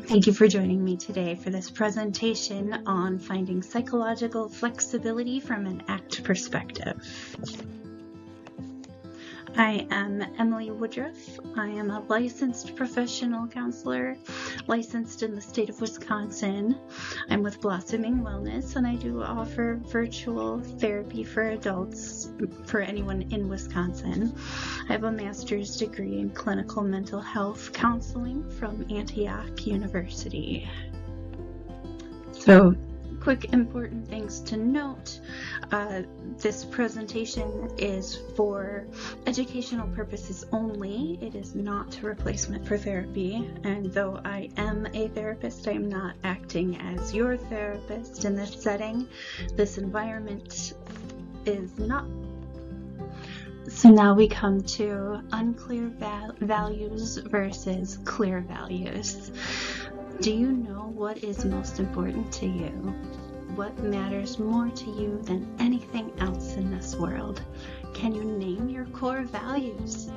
Thank you for joining me today for this presentation on finding psychological flexibility from an ACT perspective. I am Emily Woodruff. I am a licensed professional counselor, licensed in the state of Wisconsin. I'm with Blossoming Wellness, and I do offer virtual therapy for adults for anyone in Wisconsin. I have a master's degree in clinical mental health counseling from Antioch University. So, quick important things to note. This presentation is for educational purposes only. It is not a replacement for therapy, and though I am a therapist, I am not acting as your therapist in this setting. This environment is not. So now we come to unclear values versus clear values. Do you know what is most important to you? What matters more to you than anything else in this world? Can you name your core values?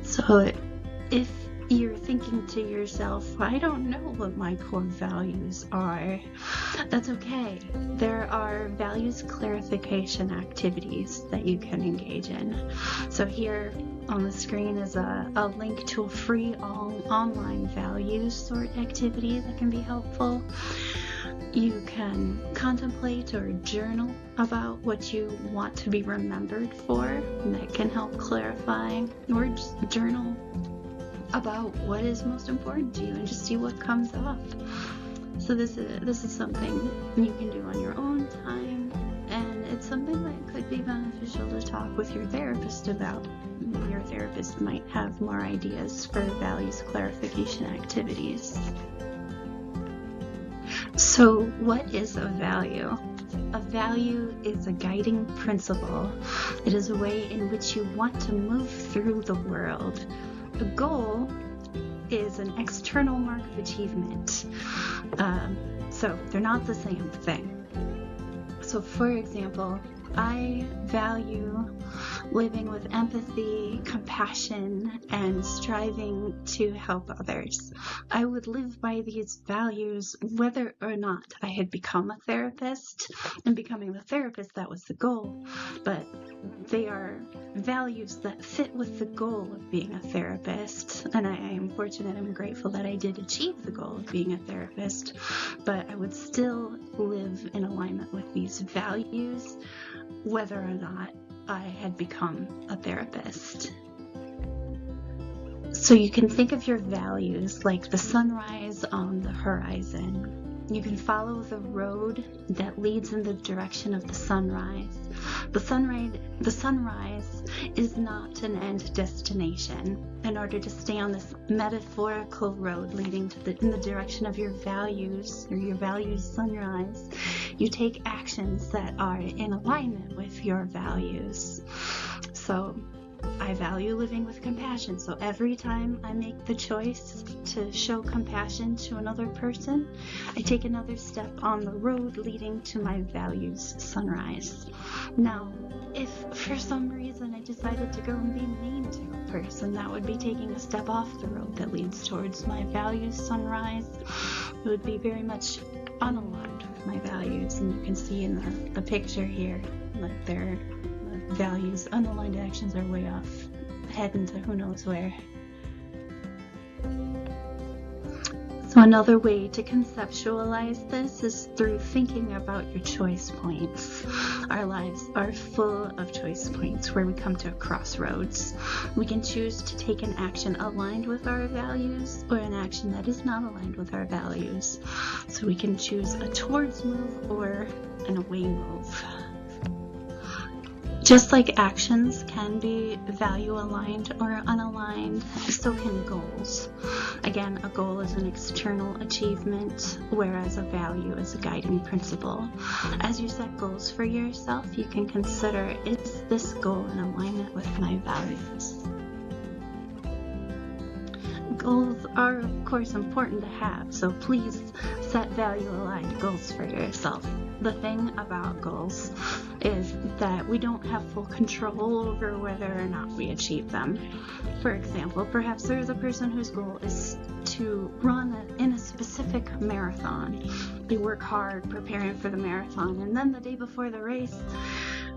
So if you're thinking to yourself, I don't know what my core values are, that's okay. There are values clarification activities that you can engage in. So here on the screen is a link to a free online values sort activity that can be helpful. You can contemplate or journal about what you want to be remembered for, and that can help clarify, or just journal about what is most important to you and just see what comes up. So this is something you can do on your own time, and it's something that could be beneficial to talk with your therapist about. Your therapist might have more ideas for values clarification activities. So what is a value? A value is a guiding principle. It is a way in which you want to move through the world. A goal is an external mark of achievement. So they're not the same thing. So for example, I value living with empathy, compassion, and striving to help others. I would live by these values whether or not I had become a therapist, and becoming the therapist, that was the goal. But they are values that fit with the goal of being a therapist, and I am fortunate and grateful that I did achieve the goal of being a therapist, but I would still live in alignment with these values whether or not I had become a therapist. So you can think of your values like the sunrise on the horizon. You can follow the road that leads in the direction of the sunrise. The sunrise is not an end destination. In order to stay on this metaphorical road leading to in the direction of your values, or your values sunrise, you take actions that are in alignment with your values. So I value living with compassion, so every time I make the choice to show compassion to another person, I take another step on the road leading to my values sunrise. Now, if for some reason I decided to go and be mean to a person, that would be taking a step off the road that leads towards my values sunrise. It would be very much unaligned with my values, and you can see in the picture here that their values, unaligned actions are way off, heading to who knows where. So another way to conceptualize this is through thinking about your choice points. Our lives are full of choice points where we come to a crossroads. We can choose to take an action aligned with our values or an action that is not aligned with our values. So we can choose a towards move or an away move. Just like actions can be value aligned or unaligned, so can goals. Again, a goal is an external achievement, whereas a value is a guiding principle. As you set goals for yourself, you can consider, is this goal in alignment with my values? Goals are, of course, important to have, so please set value-aligned goals for yourself. The thing about goals is that we don't have full control over whether or not we achieve them. For example, perhaps there is a person whose goal is to run in a specific marathon. They work hard preparing for the marathon, and then the day before the race,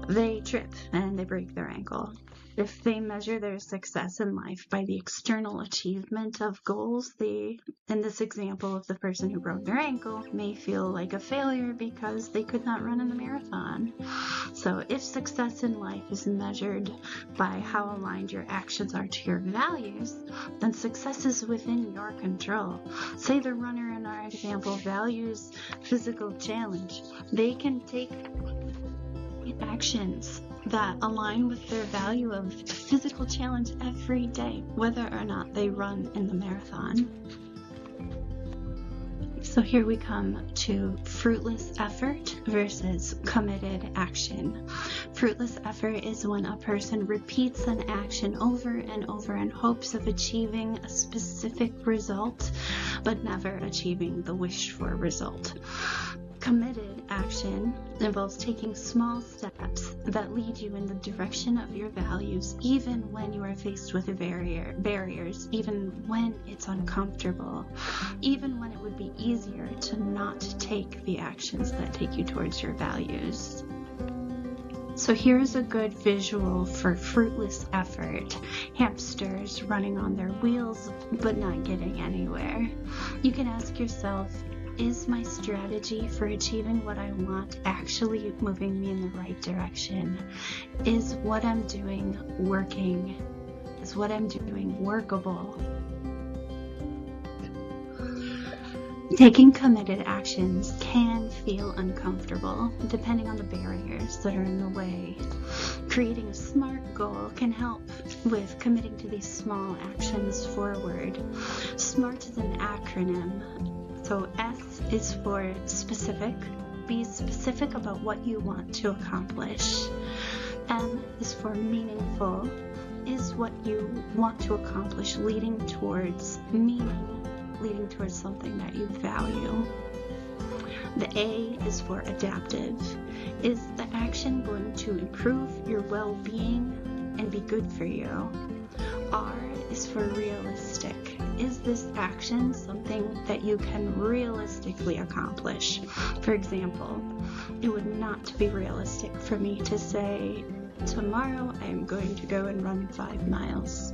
they trip and they break their ankle. If they measure their success in life by the external achievement of goals, they, in this example of the person who broke their ankle, may feel like a failure because they could not run in the marathon. So if success in life is measured by how aligned your actions are to your values, then success is within your control. Say the runner in our example values physical challenge. They can take actions that align with their value of physical challenge every day, whether or not they run in the marathon. So here we come to fruitless effort versus committed action. Fruitless effort is when a person repeats an action over and over in hopes of achieving a specific result, but never achieving the wished for result. Committed action involves taking small steps that lead you in the direction of your values, even when you are faced with barriers, even when it's uncomfortable, even when it would be easier to not take the actions that take you towards your values. So here's a good visual for fruitless effort. Hamsters running on their wheels but not getting anywhere. You can ask yourself, is my strategy for achieving what I want actually moving me in the right direction? Is what I'm doing working? Is what I'm doing workable? Taking committed actions can feel uncomfortable depending on the barriers that are in the way. Creating a SMART goal can help with committing to these small actions forward. SMART is an acronym. So S is for specific. Be specific about what you want to accomplish. M is for meaningful. Is what you want to accomplish leading towards meaning, leading towards something that you value. The A is for adaptive. Is the action going to improve your well-being and be good for you? R is for realistic. Is this action something that you can realistically accomplish? For example, it would not be realistic for me to say, tomorrow I am going to go and run 5 miles.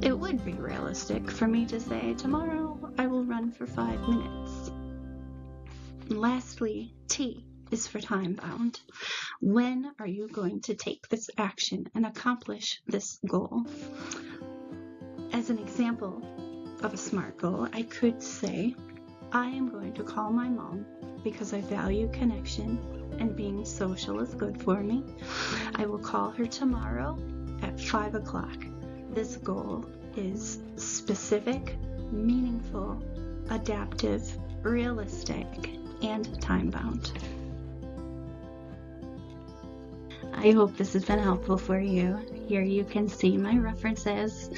It would be realistic for me to say, tomorrow I will run for 5 minutes. And lastly, T is for time bound. When are you going to take this action and accomplish this goal? As an example of a SMART goal, I could say, I am going to call my mom because I value connection and being social is good for me. I will call her tomorrow at 5 o'clock. This goal is specific, meaningful, adaptive, realistic, and time-bound. I hope this has been helpful for you. Here you can see my references.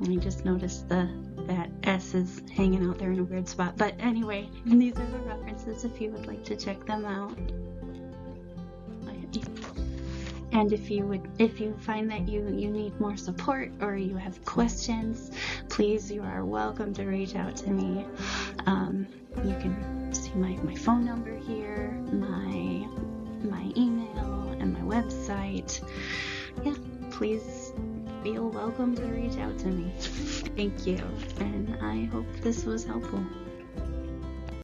I just noticed that S is hanging out there in a weird spot. But anyway, these are the references if you would like to check them out. And if you find that you need more support or you have questions, please, you are welcome to reach out to me. You can see my phone number here, my email, and my website. Yeah, please feel welcome to reach out to me. Thank you, and I hope this was helpful.